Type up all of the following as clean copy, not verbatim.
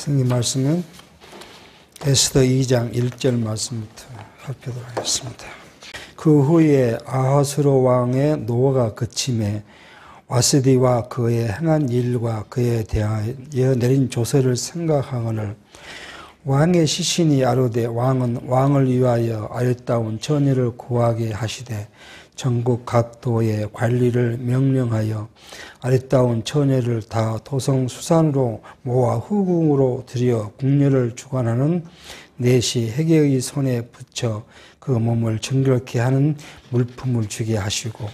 성경 말씀은 에스더 2장 1절 말씀부터 살펴보도록 하겠습니다. 그 후에 아하스로 왕의 노가 그침에 와스디와 그의 행한 일과 그에 대하여 내린 조서를 생각하거늘 왕의 시신이 아뢰되 왕은 왕을 위하여 아름다운 처녀를 구하게 하시되 전국 각 도의 관리를 명령하여 아름다운 처녀를 다 도성 수산으로 모아 후궁으로 들여 궁녀를 주관하는 넷이 해계의 손에 붙여 그 몸을 정결케 하는 물품을 주게 하시고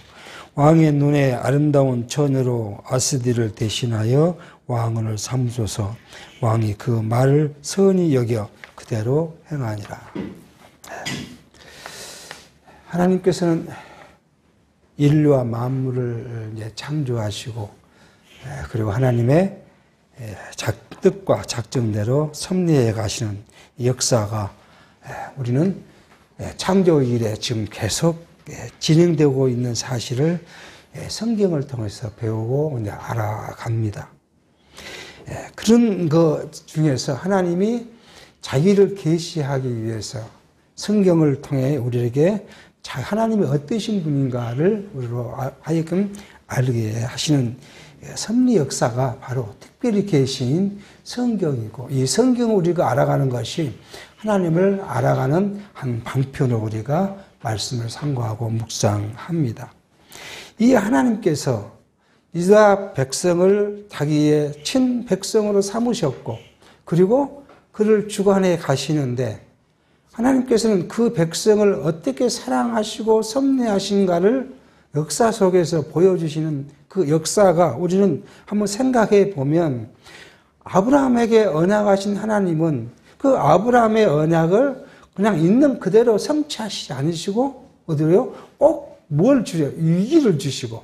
왕의 눈에 아름다운 처녀로 아스디를 대신하여 왕을 삼소서. 왕이 그 말을 선히 여겨 그대로 행하니라. 하나님께서는 인류와 만물을 창조하시고 그리고 하나님의 뜻과 작정대로 섭리해 가시는 역사가 우리는 창조 이래 지금 계속 진행되고 있는 사실을 성경을 통해서 배우고 알아갑니다. 그런 것 중에서 하나님이 자기를 계시하기 위해서 성경을 통해 우리에게 하나님이 어떠신 분인가를 우리로 하여금 알게 하시는 섭리 역사가 바로 특별히 계신 성경이고, 이 성경을 우리가 알아가는 것이 하나님을 알아가는 한 방편으로 우리가 말씀을 상고하고 묵상합니다. 이 하나님께서 이스라엘 백성을 자기의 친백성으로 삼으셨고, 그리고 그를 주관해 가시는데 하나님께서는 그 백성을 어떻게 사랑하시고 섭리하신가를 역사 속에서 보여주시는 그 역사가 우리는 한번 생각해 보면, 아브라함에게 언약하신 하나님은 그 아브라함의 언약을 그냥 있는 그대로 성취하시지 않으시고 어디로요? 꼭 뭘 주려? 위기를 주시고,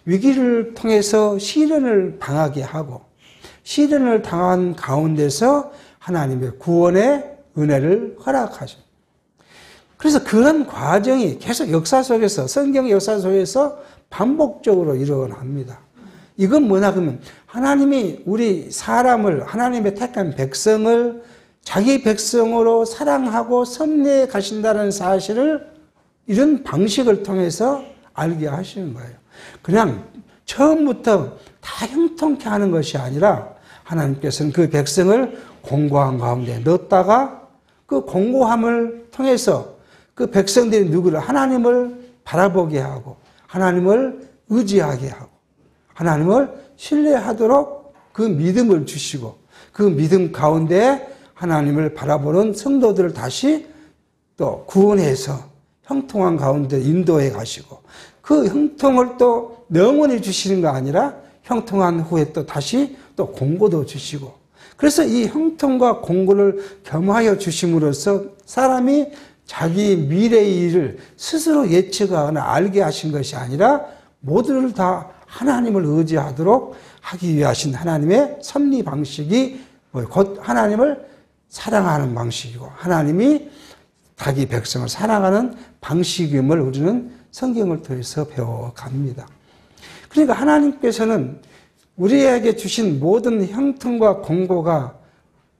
위기를 통해서 시련을 당하게 하고, 시련을 당한 가운데서 하나님의 구원의 은혜를 허락하죠. 그래서 그런 과정이 계속 역사 속에서, 성경 역사 속에서 반복적으로 일어납니다. 이건 뭐냐 그러면 하나님이 우리 사람을, 하나님의 택한 백성을 자기 백성으로 사랑하고 섭리해 가신다는 사실을 이런 방식을 통해서 알게 하시는 거예요. 그냥 처음부터 다 형통케 하는 것이 아니라 하나님께서는 그 백성을 공고한 가운데 넣었다가 그 공고함을 통해서 그 백성들이 누구를, 하나님을 바라보게 하고 하나님을 의지하게 하고 하나님을 신뢰하도록 그 믿음을 주시고, 그 믿음 가운데 하나님을 바라보는 성도들을 다시 또 구원해서 형통한 가운데 인도해 가시고, 그 형통을 또 영원히 주시는 거 아니라 형통한 후에 또 다시 또 공고도 주시고, 그래서 이 형통과 공고를 겸하여 주심으로써 사람이 자기 미래의 일을 스스로 예측하거나 알게 하신 것이 아니라 모두를 다 하나님을 의지하도록 하기 위하신 하나님의 섭리 방식이 곧 하나님을 사랑하는 방식이고, 하나님이 자기 백성을 사랑하는 방식임을 우리는 성경을 통해서 배워갑니다. 그러니까 하나님께서는 우리에게 주신 모든 형통과 공고가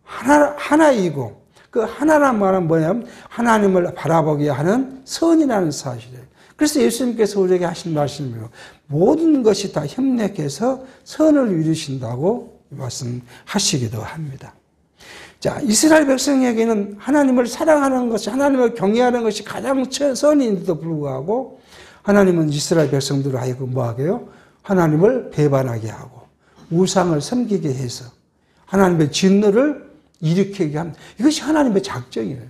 하나이고, 그 하나란 말은 뭐냐면 하나님을 바라보게 하는 선이라는 사실이에요. 그래서 예수님께서 우리에게 하신 말씀이에요. 모든 것이 다 협력해서 선을 이루신다고 말씀하시기도 합니다. 자, 이스라엘 백성에게는 하나님을 사랑하는 것이, 하나님을 경외하는 것이 가장 선인데도 불구하고 하나님은 이스라엘 백성들을 하여금 뭐하게요? 하나님을 배반하게 하고 우상을 섬기게 해서 하나님의 진노를 일으키게 합니다. 이것이 하나님의 작정이에요.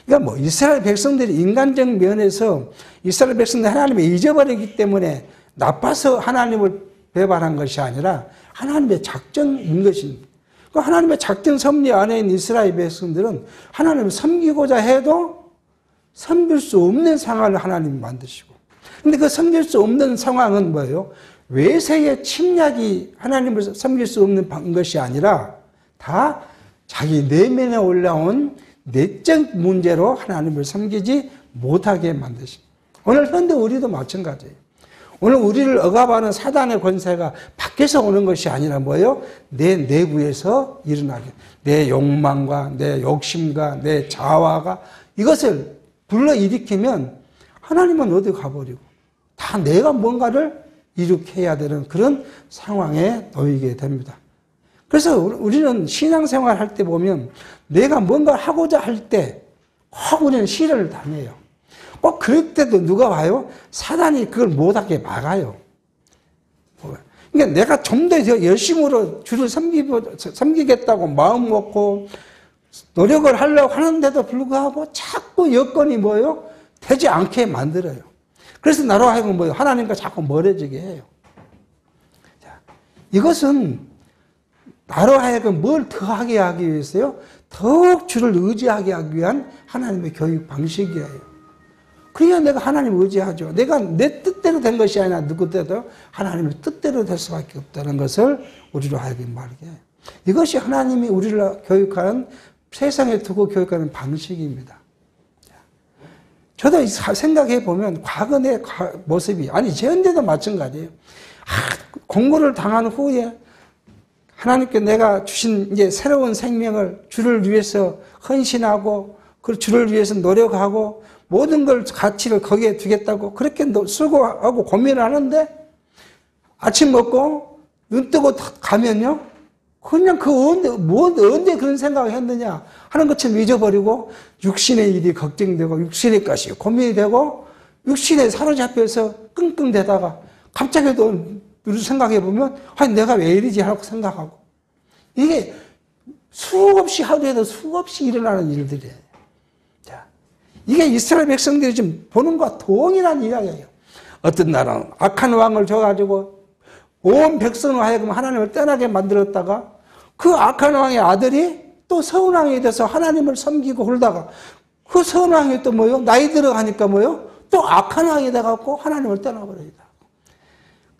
그러니까 이스라엘 백성들이 인간적 면에서 이스라엘 백성들이 하나님을 잊어버리기 때문에 나빠서 하나님을 배반한 것이 아니라 하나님의 작정인 것입니다. 그 하나님의 작정 섭리 안에 있는 이스라엘 백성들은 하나님을 섬기고자 해도 섬길 수 없는 상황을 하나님이 만드시고, 근데 그 섬길 수 없는 상황은 뭐예요? 외세의 침략이 하나님을 섬길 수 없는 것이 아니라 다 자기 내면에 올라온 내적 문제로 하나님을 섬기지 못하게 만드십니다. 오늘 현대 우리도 마찬가지예요. 오늘 우리를 억압하는 사단의 권세가 밖에서 오는 것이 아니라 뭐예요? 내 내부에서 일어나게. 내 욕망과 내 욕심과 내 자화가 이것을 불러일으키면 하나님은 어디 가버리고 다 내가 뭔가를 일으켜야 되는 그런 상황에 놓이게 됩니다. 그래서 우리는 신앙생활 할 때 보면 내가 뭔가 하고자 할 때 꼭 우리는 시련을 당해요. 꼭 그럴 때도 누가 와요? 사단이 그걸 못하게 막아요. 그러니까 내가 좀 더 열심으로 주를 섬기겠다고 마음 먹고 노력을 하려고 하는데도 불구하고 자꾸 여건이 뭐예요? 되지 않게 만들어요. 그래서 나로 하여금 뭐예요? 하나님과 자꾸 멀어지게 해요. 자, 이것은 나로 하여금 뭘 더하게 하기 위해서요? 더욱 주를 의지하게 하기 위한 하나님의 교육 방식이에요. 그래야 내가 하나님을 의지하죠. 내가 내 뜻대로 된 것이 아니라 누구 때도 하나님의 뜻대로 될 수밖에 없다는 것을 우리로 하여금 말하게 해요. 이것이 하나님이 우리를 교육하는, 세상에 두고 교육하는 방식입니다. 저도 생각해 보면 과거 내 모습이, 아니 현재도 마찬가지예요. 공고를 당한 후에 하나님께 내가 주신 이제 새로운 생명을 주를 위해서 헌신하고 그 주를 위해서 노력하고 모든 걸 가치를 거기에 두겠다고 그렇게 수고하고 고민을 하는데 아침 먹고 눈 뜨고 가면요 그냥 언제 그런 생각을 했느냐 하는 것처럼 잊어버리고 육신의 일이 걱정되고 육신의 것이 고민이 되고 육신에 사로잡혀서 끙끙대다가 갑자기 또 생각해 보면 내가 왜 이러지 하고 생각하고 이게 수없이 하루에도 수없이 일어나는 일들이에요. 자, 이게 이스라엘 백성들이 지금 보는 것과 동일한 이야기예요. 어떤 날은 악한 왕을 줘가지고 온 백성을 하여금 하나님을 떠나게 만들었다가 그 악한 왕의 아들이 또 서운왕이 돼서 하나님을 섬기고 홀다가 그 서운왕이 또 뭐요? 나이 들어가니까 뭐요? 또 악한 왕이 돼갖고 하나님을 떠나버리다.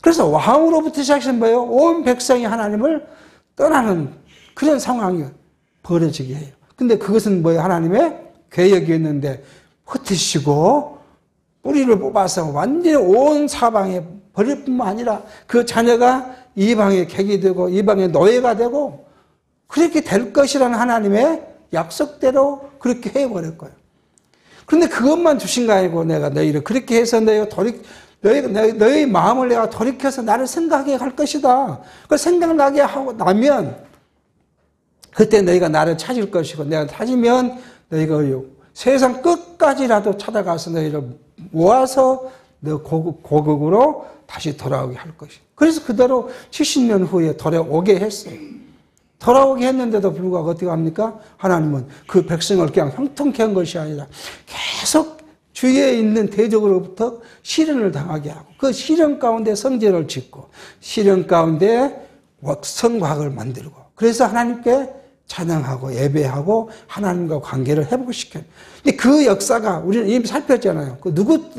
그래서 왕으로부터 시작해서 뭐예요? 온 백성이 하나님을 떠나는 그런 상황이 벌어지게 해요. 근데 그것은 뭐예요? 하나님의 계획이었는데 흩으시고 뿌리를 뽑아서 완전히 온 사방에 버릴 뿐만 아니라 그 자녀가 이방의 객이 되고 이방의 노예가 되고 그렇게 될 것이라는 하나님의 약속대로 그렇게 해버릴 거예요. 그런데 그것만 주신 거 아니고 내가 너희를 그렇게 해서 너희 마음을 내가 돌이켜서 나를 생각하게 할 것이다. 그 생각나게 하고 나면 그때 너희가 나를 찾을 것이고 내가 찾으면 너희가 세상 끝까지라도 찾아가서 너희를 모아서 너 고국으로 다시 돌아오게 할 것이다. 그래서 그대로 70년 후에 돌아오게 했어요. 돌아오게 했는데도 불구하고 어떻게 합니까? 하나님은 그 백성을 그냥 형통케 한 것이 아니라 계속 주위에 있는 대적으로부터 시련을 당하게 하고 그 시련 가운데 성전을 짓고 시련 가운데 성곽을 만들고 그래서 하나님께 찬양하고 예배하고 하나님과 관계를 회복시켜요. 근데 그 역사가 우리는 이미 살폈잖아요. 그 누구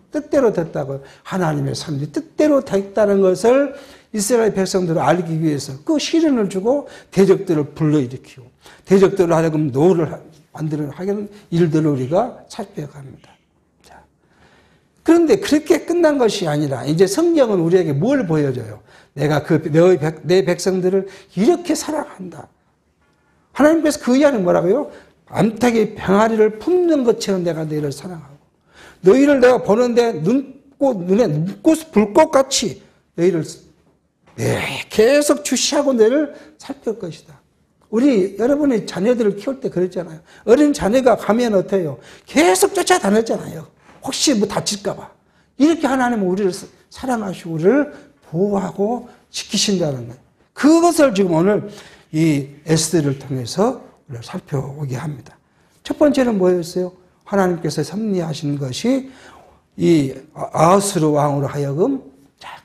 뜻대로 됐다고 하나님의 섭리 뜻대로 됐다는 것을 이스라엘 백성들을 알기 위해서 그 시련을 주고 대적들을 불러일으키고 대적들을 하여금 노를 만들어 하는 일들을 우리가 살펴갑니다. 자, 그런데 그렇게 끝난 것이 아니라 이제 성경은 우리에게 뭘 보여줘요? 내가 내 백성들을 이렇게 사랑한다. 하나님께서 그 이하는 뭐라고요? 암탉이 병아리를 품는 것처럼 내가 너희를 사랑하고 너희를 내가 보는데 눈에 눈꽃 불꽃같이 너희를 계속 주시하고 너희를 살필 것이다. 우리 여러분의 자녀들을 키울 때 그랬잖아요. 어린 자녀가 가면 어때요? 계속 쫓아다녔잖아요. 혹시 뭐 다칠까 봐. 이렇게 하나님은 우리를 사랑하시고 우리를 보호하고 지키신다는 거예요. 그것을 지금 오늘 이 에스더를 통해서 우리를 살펴보게 합니다. 첫 번째는 뭐였어요? 하나님께서 섭리하신 것이 이 아하스로 왕으로 하여금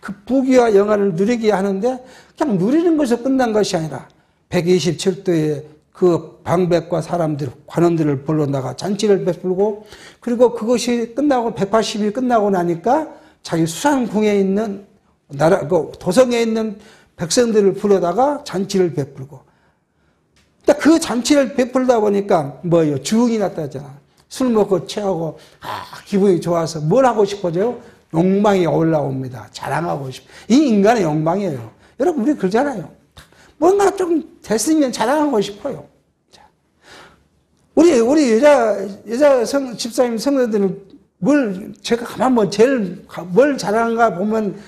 그 부귀와 영화를 누리게 하는데 그냥 누리는 것에서 끝난 것이 아니라 127도의 그 방백과 사람들, 관원들을 불러다가 잔치를 베풀고 그리고 그것이 끝나고 180일 끝나고 나니까 자기 수산궁에 있는 도성에 있는 백성들을 불러다가 잔치를 베풀고 그 잔치를 베풀다 보니까 뭐예요? 주흥이 났다 하잖아. 술 먹고 취하고 기분이 좋아서 뭘 하고 싶어져요? 욕망이 올라옵니다. 자랑하고 싶어. 이 인간의 욕망이에요. 여러분, 우리 그러잖아요. 뭔가 좀 됐으면 자랑하고 싶어요. 자, 우리 집사님 성도들은 제가 가만 뭘 자랑한가 보면,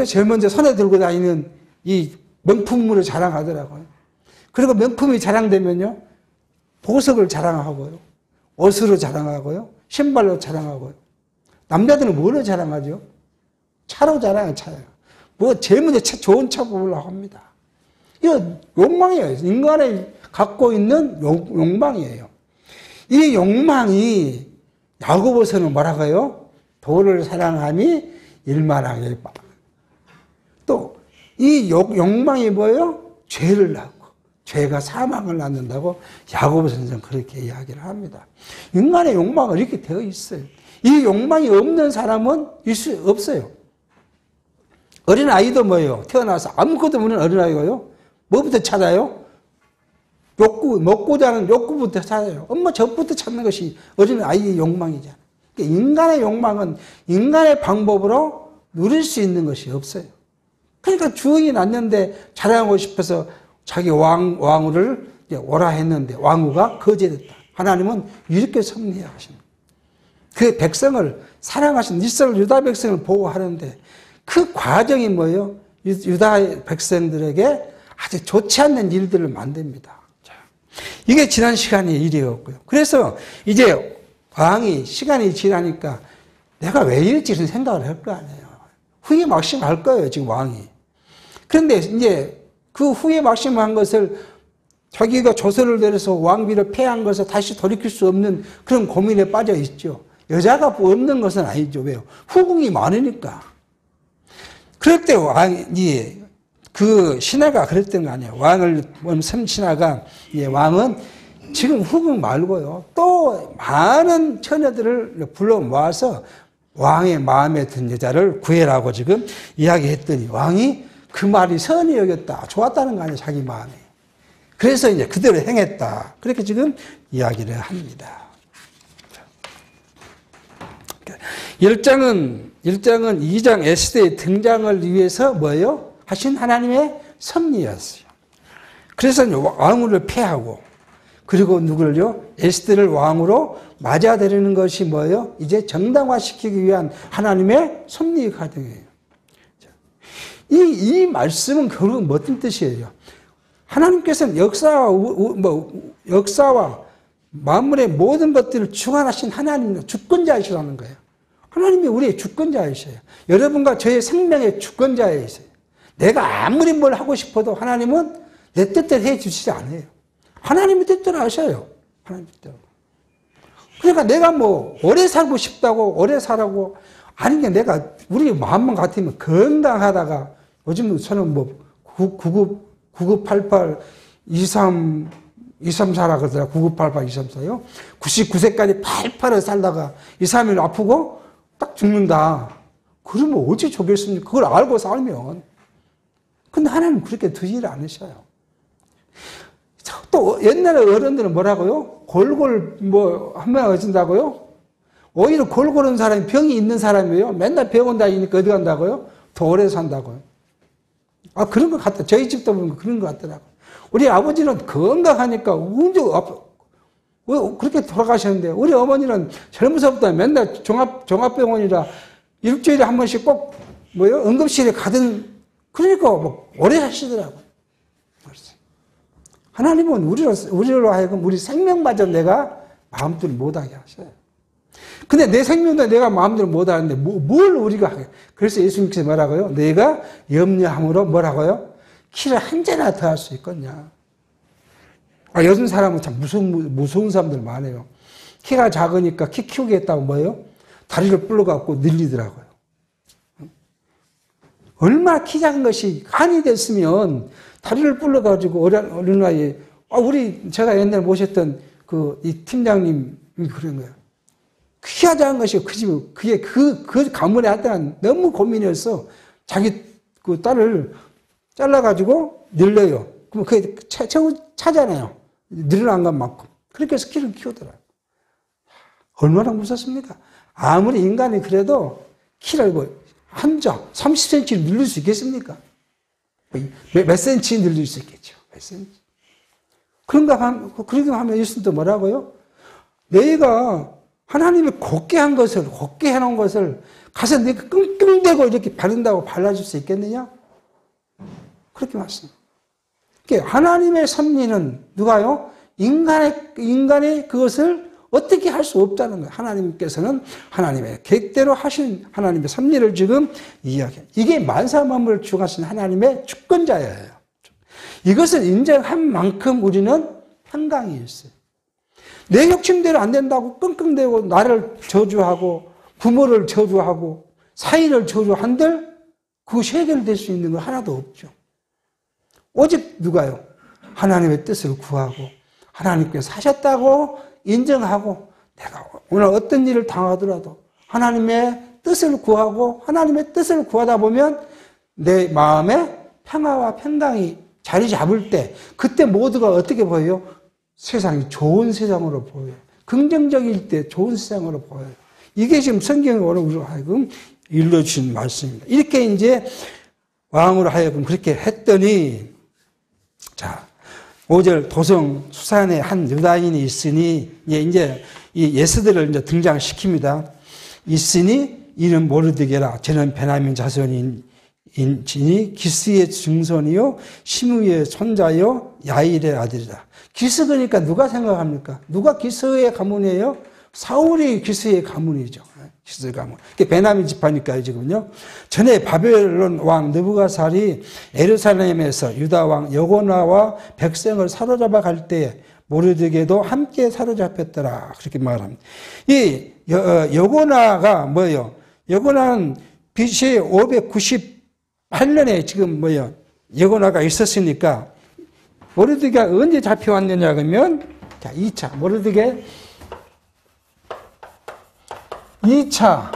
제일 먼저 손에 들고 다니는 이 명품물을 자랑하더라고요. 그리고 명품이 자랑되면요, 보석을 자랑하고요, 옷으로 자랑하고요, 신발로 자랑하고요. 남자들은 뭐로 자랑하죠? 차로 자랑해요, 차요. 제일 먼저 좋은 차 보려고 합니다. 이거 욕망이에요. 인간이 갖고 있는 욕망이에요. 이 욕망이 야고보서는 뭐라고요? 도를 사랑함이 일만하게. 또 이 욕망이 뭐예요? 죄를 낳고 죄가 사망을 낳는다고 야고보서는 그렇게 이야기를 합니다. 인간의 욕망은 이렇게 되어 있어요. 이 욕망이 없는 사람은 없어요. 어린아이도 뭐예요? 태어나서 아무것도 없는 어린아이가요? 뭐부터 찾아요? 먹고자 하는 욕구부터 찾아요. 엄마 저부터 찾는 것이 어린아이의 욕망이잖아요. 그러니까 인간의 욕망은 인간의 방법으로 누릴 수 있는 것이 없어요. 그러니까 주인이 낳는데 자랑하고 싶어서 자기 왕후를 오라 했는데 왕후가 거절했다. 하나님은 이렇게 섭리하십니다. 그 백성을 사랑하신 이스라엘 유다 백성을 보호하는데 그 과정이 뭐예요? 유다 백성들에게 아주 좋지 않는 일들을 만듭니다. 이게 지난 시간의 일이었고요. 그래서 이제 왕이 시간이 지나니까 내가 왜 이랬지 이런 생각을 할 거 아니에요. 후회 막심할 거예요, 지금 왕이. 그런데 이제 그 후회 막심한 것을 자기가 조서를 내려서 왕비를 폐한 것을 다시 돌이킬 수 없는 그런 고민에 빠져 있죠. 여자가 없는 것은 아니죠. 왜요? 후궁이 많으니까. 그럴 때 왕이, 그 신하가 그랬던 거 아니에요. 신하가, 왕은 지금 후궁 말고요. 또 많은 처녀들을 불러 모아서 왕의 마음에 든 여자를 구해라고 지금 이야기했더니 왕이 그 말이 선히 여겼다. 좋았다는 거 아니에요. 자기 마음에. 그래서 이제 그대로 행했다. 그렇게 지금 이야기를 합니다. 1장은 2장 에스더의 등장을 위해서 뭐예요? 하신 하나님의 섭리였어요. 그래서 왕후를 폐하고 그리고 누구를요? 에스더를 왕으로 맞아들이는 것이 뭐예요? 이제 정당화시키기 위한 하나님의 섭리 과정이에요. 이 말씀은 결국은 어떤 뜻이에요? 하나님께서는 역사와 만물의 모든 것들을 주관하신 하나님은 주권자이시라는 거예요. 하나님이 우리의 주권자이셔요. 여러분과 저의 생명의 주권자이세요. 내가 아무리 뭘 하고 싶어도 하나님은 내 뜻대로 해주시지 않아요. 하나님의 뜻대로 하셔요. 하나님 뜻대로. 그러니까 내가 오래 살고 싶다고 오래 살라고 아닌 게 내가 우리 마음만 같으면 건강하다가 요즘 저는 9988 234라 그러더라. 9988 234요. 99세까지 팔팔을 살다가 2, 3일 아프고 딱 죽는다. 그러면 어찌 좋겠습니까? 그걸 알고 살면. 근데 하나님은 그렇게 두지를 않으셔요. 또 옛날에 어른들은 뭐라고요? 골골 한 명 어진다고요? 오히려 골골한 사람이 병이 있는 사람이에요. 맨날 병원 다니니까 어디 간다고요? 더 오래 산다고요. 그런 것 같다. 저희 집도 보면 그런 것 같더라고요. 우리 아버지는 건강하니까 언제 그렇게 돌아가셨는데 우리 어머니는 젊은서부터 맨날 종합병원이라 일주일에 한 번씩 꼭 응급실에 가든 그러니까 오래 하시더라고요. 하나님은 우리로 하여금 우리 생명마저 내가 마음대로 못하게 하셔요. 근데 내 생명도 내가 마음대로 못하는데 뭘 우리가 하게. 그래서 예수님께서 뭐라고요? 내가 염려함으로 뭐라고요? 키를 한 재나 더 할 수 있겠냐. 요즘 사람은 참 무서운 사람들 많아요. 키가 작으니까 키 키우겠다고 뭐예요? 다리를 불러갖고 늘리더라고요. 얼마나 키 작은 것이 간이 됐으면 다리를 불러가지고 어린 나이에 제가 옛날에 모셨던 이 팀장님이 그런 거예요. 키가 작은 것이 그게 그 가문에 하여튼 너무 고민이었어. 자기 그 딸을 잘라가지고 늘려요. 그럼 그게 차잖아요. 늘어난 것만큼. 그렇게 해서 키를 키우더라고요. 얼마나 무섭습니까? 아무리 인간이 그래도 키를 한자 30cm 늘릴 수 있겠습니까? 몇 센치 늘릴 수 있겠죠. 몇 센치. 그렇게 하면 예수님도 뭐라고요? 너희가 하나님이 곱게 한 것을, 곱게 해놓은 것을 가서 너희가 끙끙대고 이렇게 바른다고 발라줄 수 있겠느냐? 그렇게 말씀합니다. 하나님의 섭리는 누가요? 인간의 그것을 어떻게 할 수 없다는 거예요. 하나님께서는 하나님의 계획대로 하신 하나님의 섭리를 지금 이야기해요. 이게 만사만물을 주관하신 하나님의 주권자예요. 이것을 인정한 만큼 우리는 평강이 있어요. 내 욕심대로 안 된다고 끙끙대고 나를 저주하고 부모를 저주하고 사이를 저주한들 그것이 해결될 수 있는 건 하나도 없죠. 오직 누가요? 하나님의 뜻을 구하고 하나님께서 하셨다고 인정하고 내가 오늘 어떤 일을 당하더라도 하나님의 뜻을 구하고 하나님의 뜻을 구하다 보면 내 마음에 평화와 평강이 자리 잡을 때 그때 모두가 어떻게 보여요? 세상이 좋은 세상으로 보여요. 긍정적일 때 좋은 세상으로 보여요. 이게 지금 성경이 오늘 우리로 하여금 일러주신 말씀입니다. 이렇게 이제 왕으로 하여금 그렇게 했더니 자 5절 도성 수산에 한 유다인이 있으니 이제 이 예스들을 이제 등장시킵니다. 있으니 이는 모르드게라. 저는 베냐민 자손인지니 기스의 증손이요 시므의 손자요 야일의 아들이다. 기스 그러니까 누가 생각합니까? 누가 기스의 가문이에요? 사울이 기스의 가문이죠. 기스의 가문. 베냐민 지파니까요 지금요. 전에 바벨론 왕 느부갓살이 예루살렘에서 유다 왕 여고나와 백성을 사로잡아 갈 때에 모르드게도 함께 사로잡혔더라. 그렇게 말합니다. 이 여고나가 뭐예요? 여고나는 BC 598년에 지금 뭐예요? 여고나가 있었으니까 모르드게가 언제 잡혀왔느냐 그러면 자 2차 모르드게 2차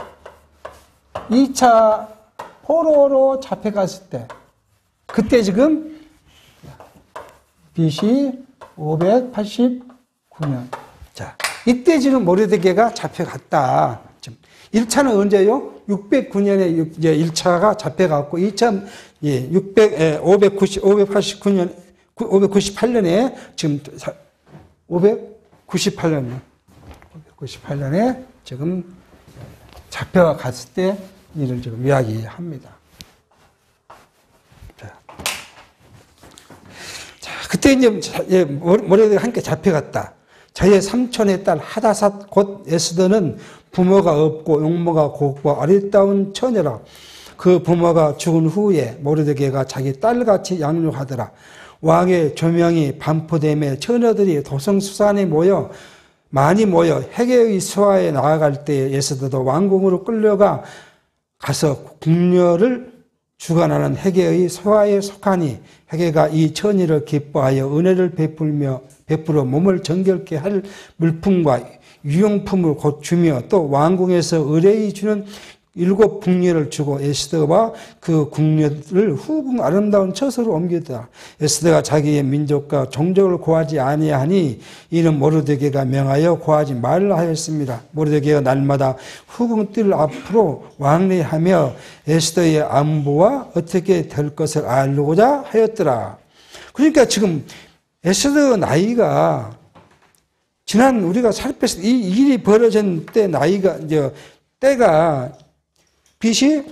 포로로 잡혀갔을 때 그때 지금 BC 589년 자 이때 지금 모르드게가 잡혀갔다. 1차는 언제요? 609년에 이제 1차가 잡혀갔고 2차 598년에 지금 598년에 지금 잡혀갔을 때 이를 지금 이야기합니다. 자, 그때 이제 모레드게가 함께 잡혀갔다. 저의 삼촌의 딸 하다삿 곧 에스더는 부모가 없고 용모가 곱고 아리따운 처녀라. 그 부모가 죽은 후에 모르드게가 자기 딸같이 양육하더라. 왕의 조명이 반포됨에 처녀들이 도성수산에 많이 모여 헤게의 수하에 나아갈 때에 에스더도 왕궁으로 끌려가 가서 궁녀를 주관하는 헤게의 수하에 속하니 헤게가 이 처녀를 기뻐하여 은혜를 베풀어 몸을 정결케 할 물품과 유용품을 곧 주며 또 왕궁에서 의뢰히 주는 7 궁녀를 주고 에스더와 그 궁녀를 후궁 아름다운 처소로 옮기더라. 에스더가 자기의 민족과 종족을 고하지 아니하니 이는 모르드게가 명하여 고하지 말라 하였습니다. 모르드게가 날마다 후궁 뜰 앞으로 왕래하며 에스더의 안부와 어떻게 될 것을 알고자 하였더라. 그러니까 지금 에스더 나이가 지난 우리가 살폈을 때 이 일이 벌어진 때 나이가 때가 BC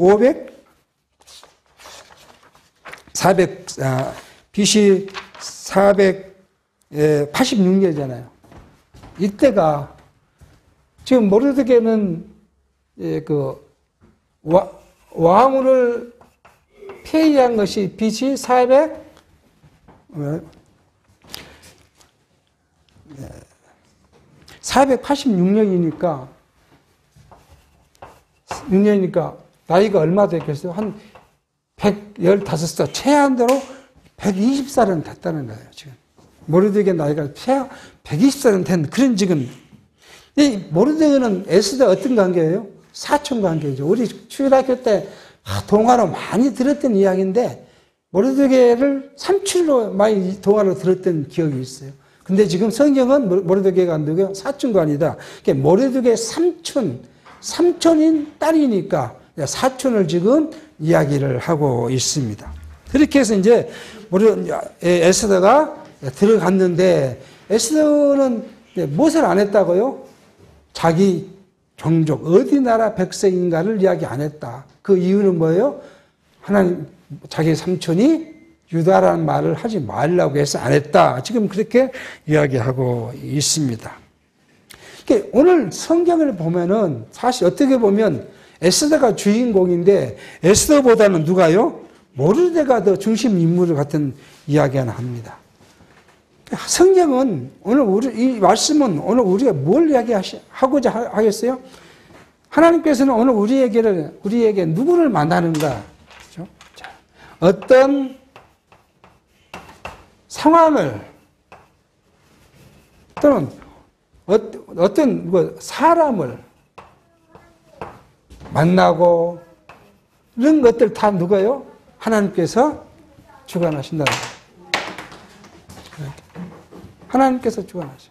486년이잖아요. 이때가 지금 모르드게는 왕후를 폐위한 것이 BC 486년이니까 나이가 얼마 됐겠어요? 한 115살, 최한대로 120살은 됐다는 거예요, 지금. 모르드게 나이가 최하 120살은 된 그런 지금. 이 모르드게는 에스더 어떤 관계예요? 사촌 관계죠. 우리 주일학교 때 동화로 많이 들었던 이야기인데, 모르드게를 삼촌로 많이 동화로 들었던 기억이 있어요. 근데 지금 성경은 모르드게가 누구요? 사촌관이다. 모르드게 삼촌인 딸이니까 사촌을 지금 이야기를 하고 있습니다. 그렇게 해서 이제 우리 에스더가 들어갔는데 에스더는 무엇을 안 했다고요? 자기 종족 어디 나라 백성인가를 이야기 안 했다. 그 이유는 뭐예요? 하나님 자기 삼촌이 유다라는 말을 하지 말라고 해서 안 했다. 지금 그렇게 이야기하고 있습니다. 오늘 성경을 보면은 사실 어떻게 보면 에스더가 주인공인데 에스더보다는 누가요? 모르드게가 더 중심 인물 같은 이야기를 합니다. 성경은 오늘 이 말씀은 오늘 우리가 뭘 이야기하고자 하겠어요? 하나님께서는 오늘 우리에게 누구를 만나는가? 그렇죠? 자, 어떤 상황을 또는 어떤 사람을 만나고 이런 것들 다 누가요? 하나님께서 주관하신다. 하나님께서 주관하셔.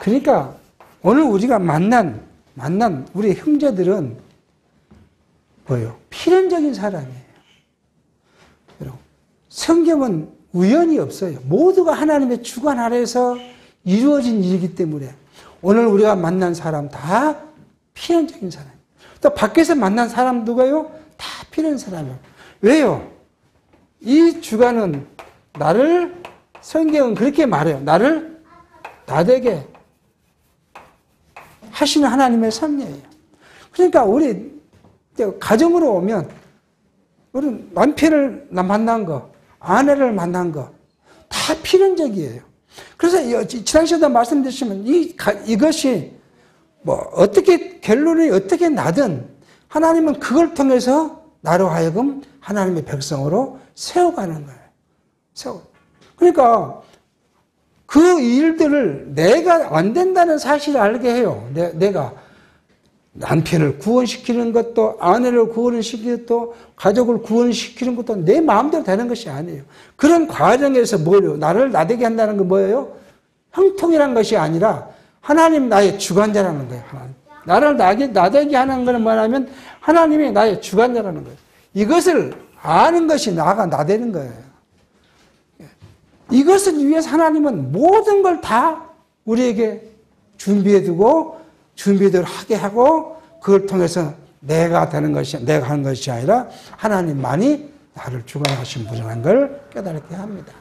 그러니까 오늘 우리가 만난 우리 형제들은 뭐예요? 필연적인 사람이에요. 여러분, 성경은 우연이 없어요. 모두가 하나님의 주관 아래에서 이루어진 일이기 때문에 오늘 우리가 만난 사람 다 필연적인 사람이에요. 또 밖에서 만난 사람 누가요? 다 필연한 사람이에요. 왜요? 이 주관은 성경은 그렇게 말해요. 나를 나되게 하시는 하나님의 섭리예요. 그러니까 우리 가정으로 오면 우리 남편을 만난 거, 아내를 만난 거 다 필연적이에요. 그래서 지난 시간에 말씀드렸지만 이것이 뭐 어떻게 결론이 어떻게 나든 하나님은 그걸 통해서 나로 하여금 하나님의 백성으로 세워가는 거예요. 그러니까 그 일들을 내가 안 된다는 사실을 알게 해요. 내가 남편을 구원시키는 것도 아내를 구원시키는 것도 가족을 구원시키는 것도 내 마음대로 되는 것이 아니에요. 그런 과정에서 뭐예요? 나를 나되게 한다는 건 뭐예요? 형통이라는 것이 아니라 하나님 나의 주관자라는 거예요. 하나님. 나를 나되게 하는 것은 뭐냐면 하나님이 나의 주관자라는 거예요. 이것을 아는 것이 나가 나되는 거예요. 이것을 위해서 하나님은 모든 걸 다 우리에게 준비해두고 준비대로 하게 하고 그걸 통해서 내가 하는 것이 아니라 하나님만이 나를 주관하신 분이라는 걸 깨닫게 합니다.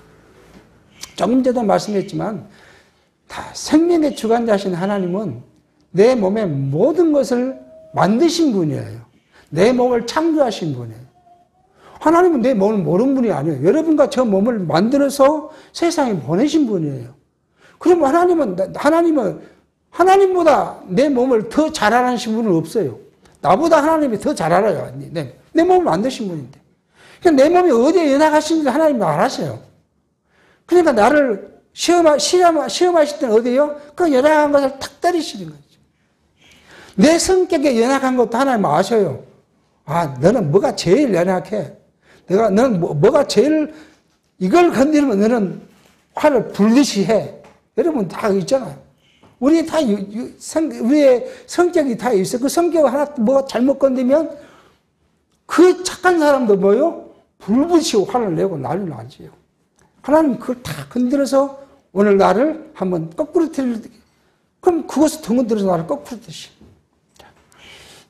조금 전에도 말씀했지만 다 생명의 주관자신 하나님은 내 몸의 모든 것을 만드신 분이에요. 내 몸을 창조하신 분이에요. 하나님은 내 몸을 모르는 분이 아니에요. 여러분과 저 몸을 만들어서 세상에 보내신 분이에요. 그럼 하나님보다 내 몸을 더 잘 아시는 분은 없어요. 나보다 하나님이 더 잘 알아요. 내 몸을 만드신 분인데. 그러니까 내 몸이 어디에 연약하신지 하나님이 알아서요. 그러니까 나를 시험하실 때는 어디에요? 그 연약한 것을 탁 때리시는 거죠. 내 성격에 연약한 것도 하나님 아셔요. 아, 너는 뭐가 제일 연약해? 너는 뭐가 제일, 이걸 건드리면 너는 화를 불듯이 해. 여러분 다 있잖아요. 우리의 성격이 다 있어. 그 성격 하나 뭐가 잘못 건드리면 그 착한 사람도 뭐요? 불붙이고 화를 내고 난리 나지요. 하나님 그걸 다 건드려서 오늘 나를 한번 거꾸로 그럼 그것을 더 건드려서 나를 거꾸로 드시.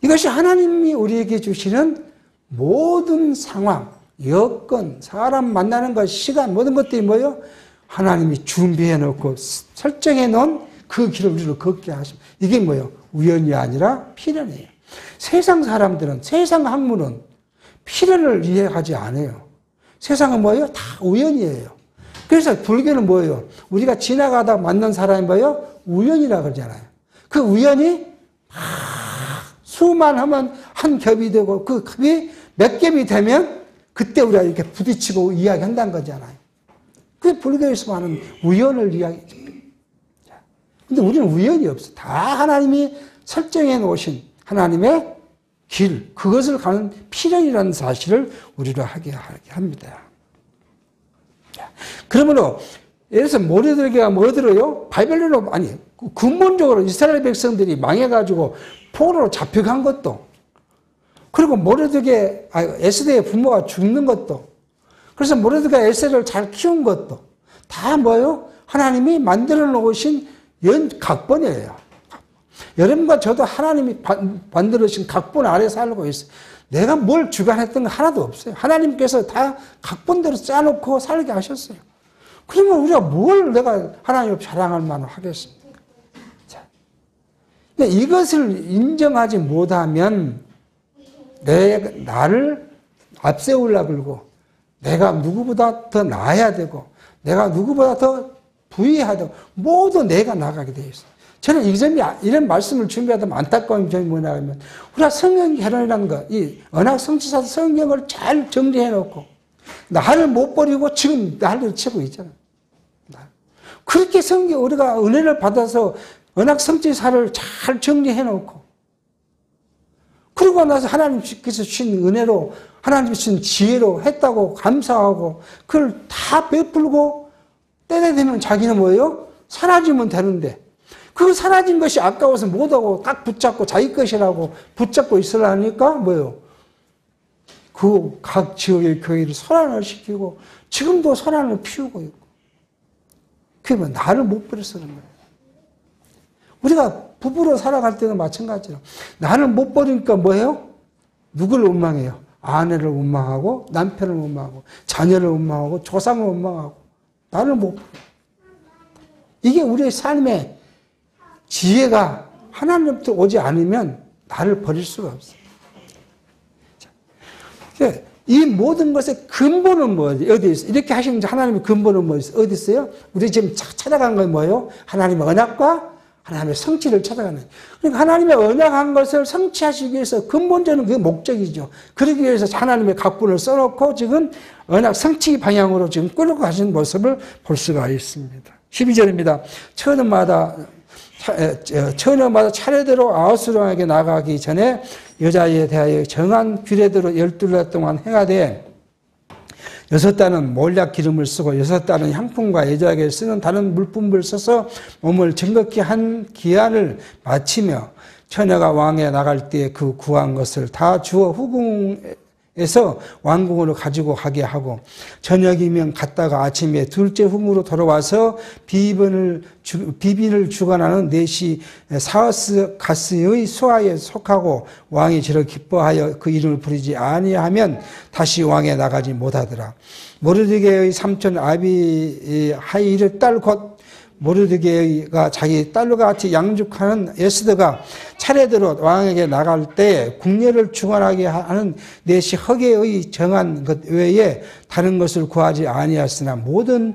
이것이 하나님이 우리에게 주시는 모든 상황, 여건, 사람 만나는 것, 시간, 모든 것들이 뭐예요? 하나님이 준비해 놓고 설정해 놓은 그 길을 우리로 걷게 하십니다. 이게 뭐예요? 우연이 아니라 필연이에요. 세상 사람들은, 세상 학문은 필연을 이해하지 않아요. 세상은 뭐예요? 다 우연이에요. 그래서 불교는 뭐예요? 우리가 지나가다 만난 사람이 뭐예요? 우연이라고 그러잖아요. 그 우연이 수만 하면 한 겹이 되고 그 겹이 몇 겹이 되면 그때 우리가 이렇게 부딪히고 이야기한다는 거잖아요. 그게 불교에서 말하는 우연을 이야기해요. 근데 우리는 우연이 없어. 다 하나님이 설정해 놓으신 하나님의 길, 그것을 가는 필연이라는 사실을 우리로 하게 합니다. 그러므로 예를 들어서 모르드게가 뭐 들어요? 바벨론으로, 아니, 근본적으로 이스라엘 백성들이 망해가지고 포로로 잡혀간 것도 그리고 에스더의 부모가 죽는 것도, 그래서 모르드가 에스더를 잘 키운 것도 다 뭐예요? 하나님이 만들어 놓으신 각본이에요. 여러분과 저도 하나님이 만들어주신 각본 아래 살고 있어요. 내가 뭘 주관했던 거 하나도 없어요. 하나님께서 다 각본대로 짜놓고 살게 하셨어요. 그러면 우리가 내가 하나님을 자랑할 만을 하겠습니까? 자, 이것을 인정하지 못하면 나를 앞세우려고 그러고 내가 누구보다 더 나아야 되고 내가 누구보다 더 부유해야 되고 모두 내가 나가게 되어 있어요. 저는 이런 말씀을 준비하다 안타까운 점이 뭐냐 하면 우리가 성경 개론이라는 거, 이 언약 성취사 성경을 잘 정리해 놓고 나를 못 버리고 지금 나를 치고 있잖아요. 그렇게 우리가 은혜를 받아서 언약 성취사를 잘 정리해 놓고 그러고 나서 하나님께서 주신 은혜로 하나님께서 주신 지혜로 했다고 감사하고 그걸 다 베풀고 때가 되면 자기는 뭐예요? 사라지면 되는데 그 사라진 것이 아까워서 못하고 딱 붙잡고 자기 것이라고 붙잡고 있으려니까 뭐예요? 그 각 지역의 교회를 소란을 시키고 지금도 소란을 피우고 있고 그게 나를 못 버려서 그런 거예요. 우리가 부부로 살아갈 때도 마찬가지로 나를 못 버리니까 뭐예요? 누구를 원망해요? 아내를 원망하고 남편을 원망하고 자녀를 원망하고 조상을 원망하고 나를 못 버려. 이게 우리의 삶의 지혜가 하나님부터 오지 않으면 나를 버릴 수가 없어요. 이 모든 것의 근본은 뭐예요? 어디 있어요? 이렇게 하시면 하나님의 근본은 뭐 있어요? 어디 있어요? 우리 지금 찾아간 건 뭐예요? 하나님의 언약과 하나님의 성취를 찾아가는. 그러니까 하나님의 언약한 것을 성취하시기 위해서 근본적인 그 목적이죠. 그러기 위해서 하나님의 각본을 써놓고 지금 언약 성취 방향으로 지금 끌고 가시는 모습을 볼 수가 있습니다. 12절입니다. 처녀마다 차례대로 아우스령에게 나가기 전에 여자에 대하여 정한 규례대로 12달 동안 행하되 6달은 몰약 기름을 쓰고 6달은 향품과 여자에게 쓰는 다른 물품을 써서 몸을 정결케 한 기한을 마치며 처녀가 왕에 나갈 때 그 구한 것을 다 주어 후궁에서 왕궁으로 가지고 가게 하고 저녁이면 갔다가 아침에 둘째 후궁으로 돌아와서 비빈을 주관하는 넷이 사우스 가스의 수하에 속하고 왕이 저를 기뻐하여 그 이름을 부르지 아니하면 다시 왕에 나가지 못하더라. 모르드게의 삼촌 아비하일의 딸 곧 모르드게가 자기 딸과 같이 양육하는 에스더가 차례대로 왕에게 나갈 때 궁례를 주관하게 하는 넷이 허계의 정한 것 외에 다른 것을 구하지 아니하였으나 모든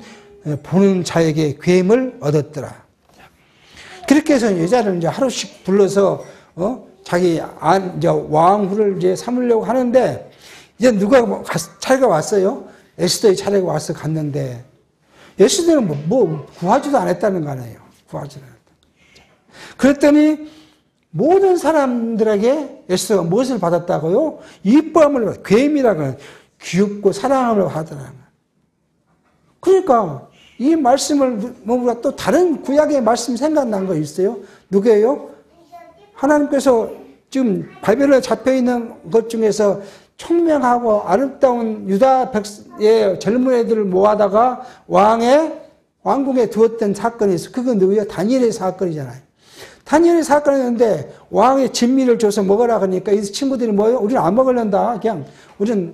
보는 자에게 괴임을 얻었더라. 그렇게 해서 여자를 이제 하루씩 불러서 자기 이제 왕후를 이제 삼으려고 하는데 이제 누가 차례가 왔어요. 에스더의 차례가 와서 갔는데 에스더는 뭐 구하지도 않았다는 거 아니에요. 구하지도 않았다. 그랬더니 모든 사람들에게 에스더가 무엇을 받았다고요? 이뻐함을 괴임이라고 귀엽고 사랑함을 받더라는 거예요. 그러니까 이 말씀을 우리가 또 다른 구약의 말씀 생각난 거 있어요? 누구예요? 하나님께서 지금 바벨론에 잡혀 있는 것 중에서 총명하고 아름다운 유다 백성의 젊은 애들을 모아다가 왕궁에 두었던 사건이 있어요. 그건 누구예요? 다니엘의 사건이잖아요. 다니엘의 사건이었는데 왕의 진미를 줘서 먹으라 그러니까 이 친구들이 뭐예요? 우리는 안 먹으려다. 그냥 우리는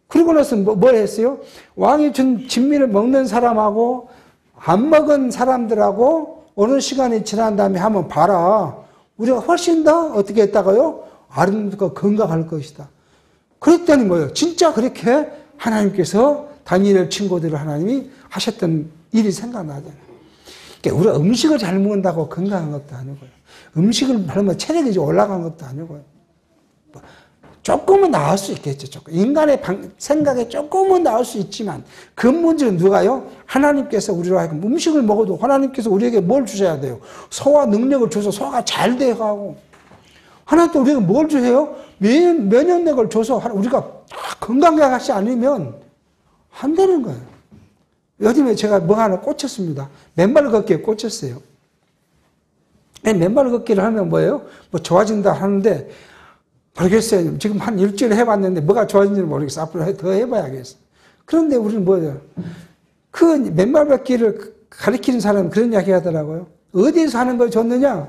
그러고 나서 뭘 했어요? 왕이 준 진미를 먹는 사람하고 안 먹은 사람들하고 어느 시간이 지난 다음에 한번 봐라. 우리가 훨씬 더 어떻게 했다고요? 아름답고 건강할 것이다. 그랬더니 뭐예요? 진짜 그렇게 하나님께서 다니엘 친구들을 하나님이 하셨던 일이 생각나잖아요. 그러니까 우리가 음식을 잘 먹는다고 건강한 것도 아니고요. 음식을 먹으면 체력이 올라간 것도 아니고요. 조금은 나을 수 있겠죠. 조금. 인간의 생각에 조금은 나을 수 있지만 근본적으로 누가요? 하나님께서 우리로 하여금 음식을 먹어도 하나님께서 우리에게 뭘 주셔야 돼요? 소화 능력을 줘서 소화가 잘 돼가고 하나님 또 우리에게 뭘 주세요? 면역력을 줘서 우리가 건강하게 하지 않으면 안 되는 거예요. 요즘에 제가 뭐 하나 꽂혔습니다. 맨발 걷기에 꽂혔어요. 맨발 걷기를 하면 뭐예요? 뭐 좋아진다 하는데 모르겠어요. 지금 한 일주일 해봤는데 뭐가 좋아진지는 모르겠어. 앞으로 더 해봐야겠어. 그런데 우리는 뭐예요? 그 맨발걷기를 가리키는 사람은 그런 이야기 하더라고요. 어디에서 하는 걸 줬느냐?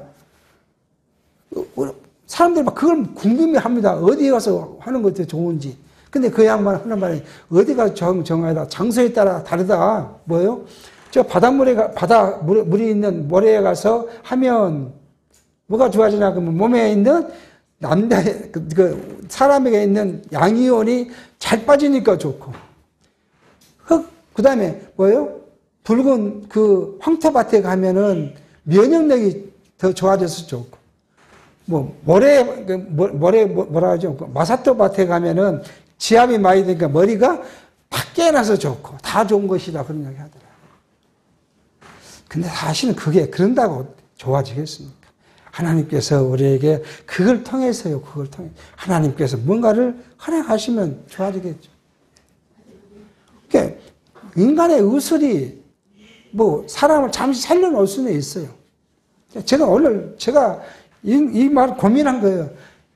사람들이 막 그걸 궁금해 합니다. 어디에 가서 하는 것이 좋은지. 근데 그 양반 하는 말이 어디가 정하다 장소에 따라 다르다. 뭐예요? 저 물이 있는 모래에 가서 하면 뭐가 좋아지나 그러면 몸에 있는 사람에게 있는 양이온이 잘 빠지니까 좋고. 그 다음에 뭐예요? 붉은 그 황토밭에 가면은 면역력이 더 좋아져서 좋고. 뭐라 하죠? 마사토 밭에 가면은 지압이 많이 되니까 머리가 팍 깨어나서 좋고, 다 좋은 것이다. 그런 이야기 하더라고요. 근데 사실은 그게 그런다고 좋아지겠습니까? 하나님께서 우리에게 그걸 통해서요, 하나님께서 뭔가를 허락하시면 좋아지겠죠. 그러니까 인간의 의술이 사람을 잠시 살려놓을 수는 있어요. 제가 이 말 고민한 거예요.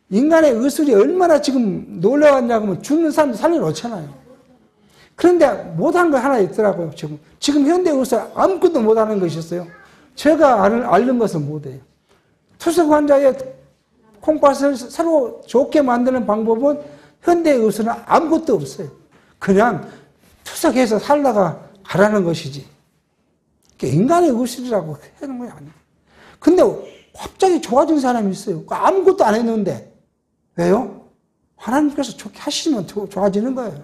인간의 의술이 얼마나 지금 놀라웠냐고 하면 죽는 사람 살려놓잖아요. 그런데 못한 거 하나 있더라고요. 지금 현대 의술 아무것도 못하는 것이 있어요. 제가 앓는 것은 못해요. 투석 환자의 콩팥을 새로 좋게 만드는 방법은 현대 의술은 아무것도 없어요. 그냥 투석해서 살다가 가라는 것이지. 인간의 의술이라고 하는 건 아니에요. 근데 갑자기 좋아진 사람이 있어요. 아무것도 안 했는데. 왜요? 하나님께서 좋게 하시면 좋아지는 거예요.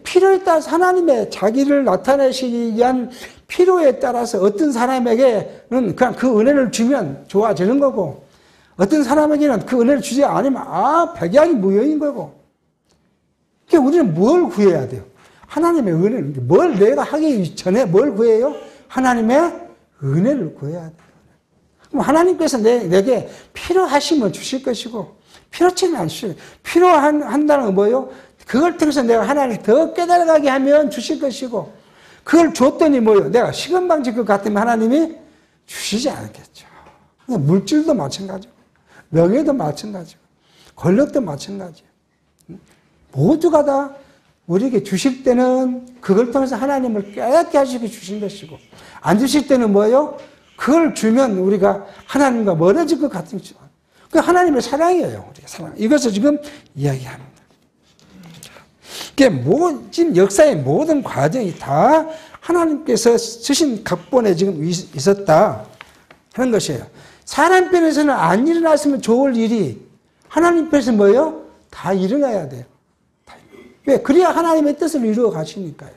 필요에 따라서 하나님의 자기를 나타내시기 위한 필요에 따라서 어떤 사람에게는 그냥 그 은혜를 주면 좋아지는 거고, 어떤 사람에게는 그 은혜를 주지 않으면 백약이 무효인 거고. 우리는 뭘 구해야 돼요? 하나님의 은혜를. 뭘 내가 하기 전에 뭘 구해요? 하나님의 은혜를 구해야 돼요. 그럼 하나님께서 내게 필요하시면 주실 것이고, 필요치는 않으시죠. 필요한다는 건 뭐예요? 그걸 통해서 내가 하나님을 더 깨달아가게 하면 주실 것이고, 그걸 줬더니 뭐예요? 내가 시건방질 것 같으면 하나님이 주시지 않겠죠. 물질도 마찬가지고, 명예도 마찬가지고, 권력도 마찬가지예요. 모두가 다 우리에게 주실 때는 그걸 통해서 하나님을 깨닫게 하시게 주신 것이고, 안 주실 때는 뭐예요? 그걸 주면 우리가 하나님과 멀어질 것 같은 거죠. 그 하나님의 사랑이에요. 우리가 사랑. 이것을 지금 이야기합니다. 지금 역사의 모든 과정이 다 하나님께서 쓰신 각본에 지금 있었다 하는 것이에요. 사람 편에서는 안 일어났으면 좋을 일이 하나님 편에서 뭐예요? 다 일어나야 돼요. 왜? 그래야 하나님의 뜻을 이루어 가시니까요.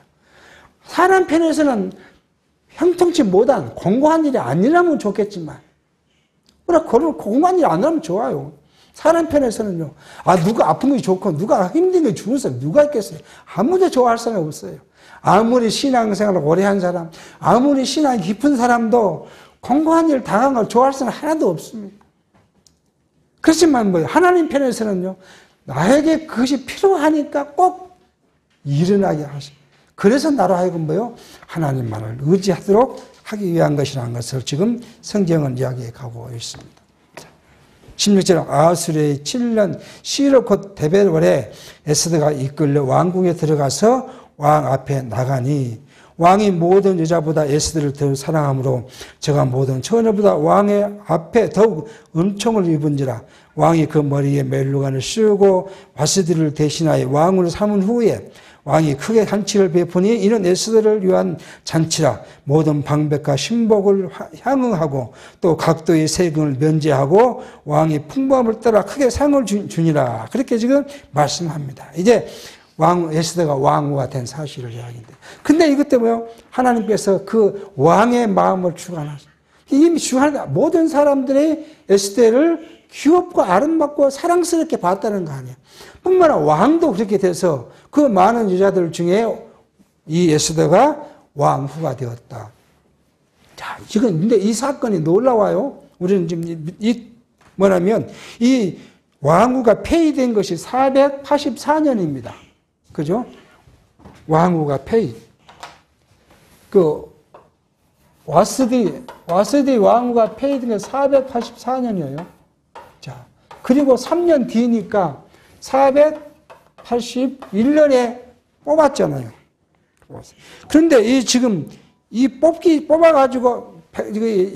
사람 편에서는 형통치 못한 공고한 일이 안 일어나면 좋겠지만, 공고한 일이 안 일어나면 좋아요. 사람 편에서는요. 누가 아픈 게 좋고 누가 힘든 게 좋은 사람 누가 있겠어요? 아무도 좋아할 사람이 없어요. 아무리 신앙생활을 오래 한 사람, 아무리 신앙이 깊은 사람도 공고한 일 당한 걸 좋아할 사람 하나도 없습니다. 그렇지만 하나님 편에서는요. 나에게 그것이 필요하니까 꼭 일어나게 하시. 그래서 나로 하여금 하나님만을 의지하도록 하기 위한 것이라는 것을 지금 성경은 이야기해 가고 있습니다. 16절 아수르의 7년 시로 곧 데벨월에 에스더가 이끌려 왕궁에 들어가서 왕 앞에 나가니 왕이 모든 여자보다 에스더를 더 사랑하므로 저가 모든 처녀보다 왕의 앞에 더욱 은총을 입은지라. 왕이 그 머리에 멜루간을 씌우고 와스디를 대신하여 왕으로 삼은 후에 왕이 크게 잔치를 베푸니 이는 에스더를 위한 잔치라. 모든 방백과 신복을 향응하고 또 각도의 세금을 면제하고 왕이 풍부함을 따라 크게 상을 주니라. 그렇게 지금 말씀합니다. 이제 에스더가 왕후가 된 사실을 이야기인데, 근데 이것 때문에 하나님께서 그 왕의 마음을 주관하셨어요. 이미 주관하다 모든 사람들의 에스더를 귀엽고 아름답고 사랑스럽게 봤다는 거 아니에요. 뿐만 아니라 왕도 그렇게 돼서 그 많은 여자들 중에 이 에스더가 왕후가 되었다. 자, 지금 근데 이 사건이 놀라워요. 우리는 지금 뭐냐면 이 왕후가 폐위된 것이 484년입니다. 그죠? 왕후가 폐위. 와스디 왕후가 폐위된 게 484년이에요. 자, 그리고 3년 뒤니까 481년에 뽑았잖아요. 그런데 지금 뽑아가지고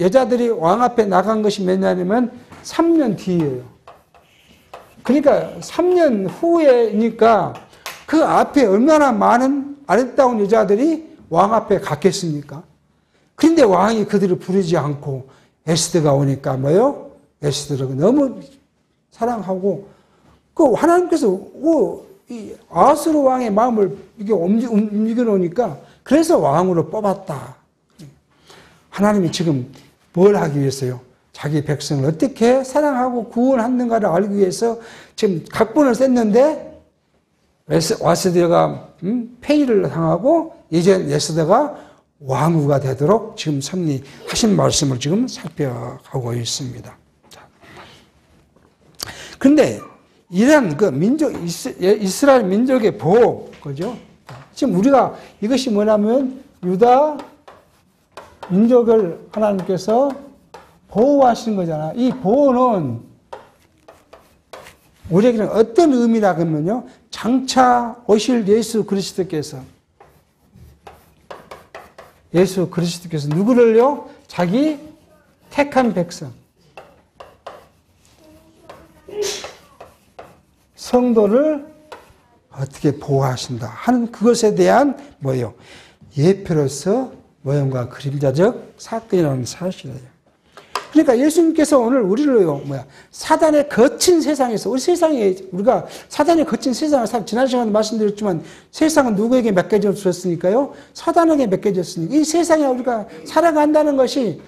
여자들이 왕 앞에 나간 것이 몇 년이면 3년 뒤예요. 그러니까 3년 후에니까 그 앞에 얼마나 많은 아름다운 여자들이 왕 앞에 갔겠습니까? 그런데 왕이 그들을 부르지 않고 에스더가 오니까 뭐요? 에스더를 너무 사랑하고 그 하나님께서 이 아하스로 왕의 마음을 이게 움직여 놓으니까 그래서 왕으로 뽑았다. 하나님이 지금 뭘 하기 위해서요? 자기 백성을 어떻게 사랑하고 구원하는가를 알기 위해서 지금 각본을 셌는데 에스더가 폐위를 당하고 이제 에스더가 왕후가 되도록 지금 섭리하신 말씀을 지금 살펴가고 있습니다. 그런데 이런 그 이스라엘 민족의 보호, 그죠? 지금 우리가 이것이 뭐냐면 유다 민족을 하나님께서 보호하시는 거잖아. 이 보호는 우리에게는 어떤 의미라 그러면요. 장차 오실 예수 그리스도께서 누구를요? 자기 택한 백성, 성도를 어떻게 보호하신다 하는 그것에 대한 뭐예요? 예표로서 모형과 그림자적 사건이라는 사실이에요. 그러니까 예수님께서 오늘 우리를요, 사단의 거친 세상에서, 우리가 사단의 거친 세상을 지난 시간에 말씀드렸지만 세상은 누구에게 맡겨졌으니까요? 사단에게 맡겨졌으니까 이 세상에 우리가 살아간다는 것이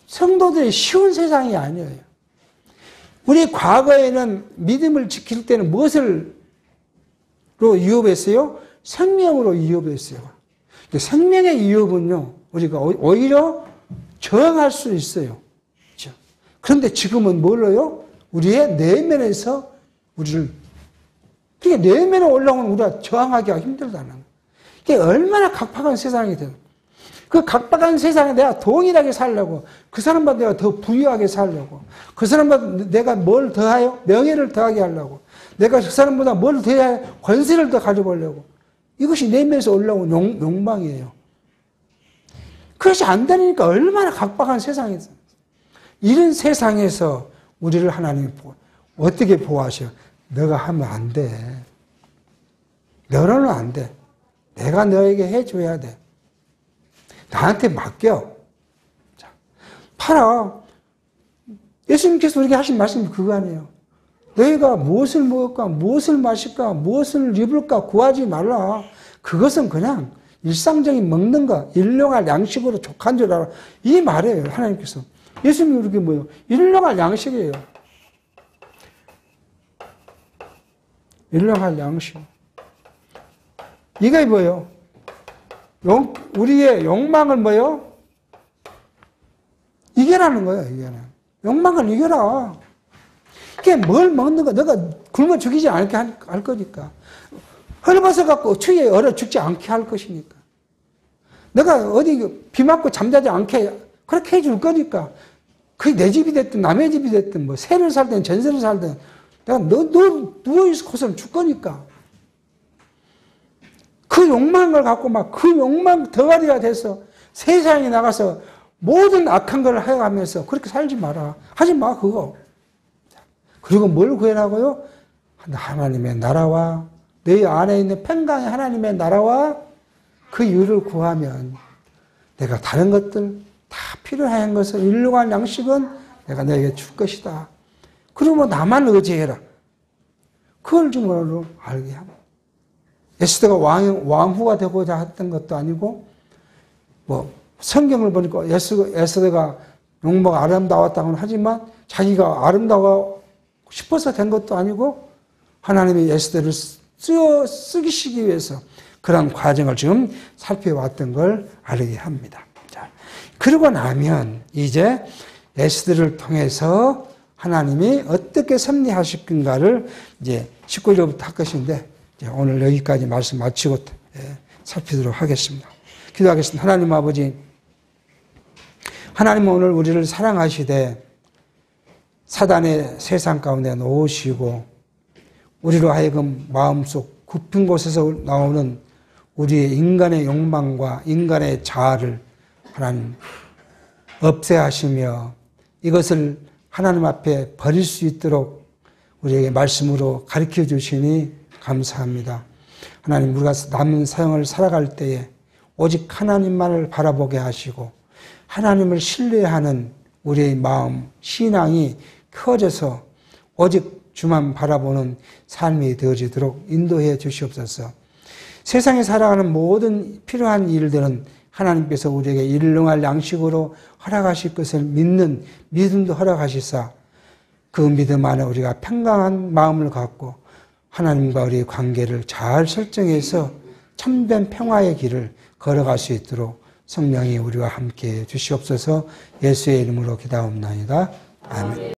성도들이 쉬운 세상이 아니에요. 우리 과거에는 믿음을 지킬 때는 무엇으로 위협했어요? 생명으로 위협했어요. 생명의 위협은요, 우리가 오히려 저항할 수 있어요. 그렇죠? 그런데 지금은 뭘로요? 우리의 내면에서 우리를, 그게 내면에 올라오면 우리가 저항하기가 힘들다는 거예요. 이게 얼마나 각박한 세상이 되는 그 각박한 세상에 내가 동일하게 살려고, 그 사람보다 내가 더 부유하게 살려고, 그 사람보다 내가 뭘 더하여? 명예를 더하게 하려고, 내가 그 사람보다 뭘 더해야 권세를 더 가져보려고. 이것이 내면에서 올라온 욕망이에요. 그것이 안 되니까 얼마나 각박한 세상에서. 이런 세상에서 우리를 하나님이 어떻게 보호하셔요? 너가 하면 안 돼. 너는 안 돼. 내가 너에게 해줘야 돼. 나한테 맡겨. 자, 팔아. 예수님께서 우리에게 하신 말씀이 그거 아니에요. 너희가 무엇을 먹을까, 무엇을 마실까, 무엇을 입을까 구하지 말라. 그것은 그냥 일상적인 먹는 거, 일용할 양식으로 족한 줄 알아. 이 말이에요, 하나님께서. 예수님이 이렇게 뭐예요? 일용할 양식이에요. 일용할 양식. 이게 뭐예요? 우리의 욕망을 뭐예요? 이겨라는 거예요, 이겨라. 욕망을 이겨라. 그게 뭘 먹는 거, 너가 굶어 죽이지 않게 할 거니까. 헐벗어 갖고 추위에 얼어 죽지 않게 할 것이니까. 너가 어디 비 맞고 잠자지 않게 그렇게 해줄 거니까. 그게 내 집이 됐든 남의 집이 됐든 뭐 새를 살든 전세를 살든 내가 너 누워있어서는 줄 거니까. 그 욕망을 갖고 막 그 욕망 덩어리가 돼서 세상에 나가서 모든 악한 걸 해가면서 그렇게 살지 마라. 하지 마, 그거. 그리고 뭘 구해라고요? 하나님의 나라와 너희 안에 있는 평강의 하나님의 나라와 그 일을 구하면 내가 다른 것들 다 필요한 것을 일용할 양식은 내가 너에게 줄 것이다. 그리고 나만 의지해라. 그걸 좀 오늘 알게 합니다. 에스더가 왕후가 되고자 했던 것도 아니고, 성경을 보니까 에스더가 용모가 아름다웠다고는 하지만 자기가 아름다워 싶어서 된 것도 아니고, 하나님이 에스더를 쓰시기 위해서 그런 과정을 지금 살펴왔던 걸 알게 합니다. 자, 그러고 나면 이제 에스더를 통해서 하나님이 어떻게 섭리하실 건가를 이제 19절부터 할 것인데, 오늘 여기까지 말씀 마치고 살피도록 하겠습니다. 기도하겠습니다. 하나님 아버지, 하나님은 오늘 우리를 사랑하시되 사단의 세상 가운데 놓으시고 우리로 하여금 마음속 깊은 곳에서 나오는 우리의 인간의 욕망과 인간의 자아를 하나님 없애하시며 이것을 하나님 앞에 버릴 수 있도록 우리에게 말씀으로 가르쳐 주시니 감사합니다. 하나님, 우리가 남은 생을 살아갈 때에 오직 하나님만을 바라보게 하시고 하나님을 신뢰하는 우리의 마음, 신앙이 커져서 오직 주만 바라보는 삶이 되어지도록 인도해 주시옵소서. 세상에 살아가는 모든 필요한 일들은 하나님께서 우리에게 이를 응할 양식으로 허락하실 것을 믿는 믿음도 허락하시사 그 믿음 안에 우리가 평강한 마음을 갖고 하나님과 우리의 관계를 잘 설정해서 참된 평화의 길을 걸어갈 수 있도록 성령이 우리와 함께해 주시옵소서. 예수의 이름으로 기도하옵나이다. 아멘.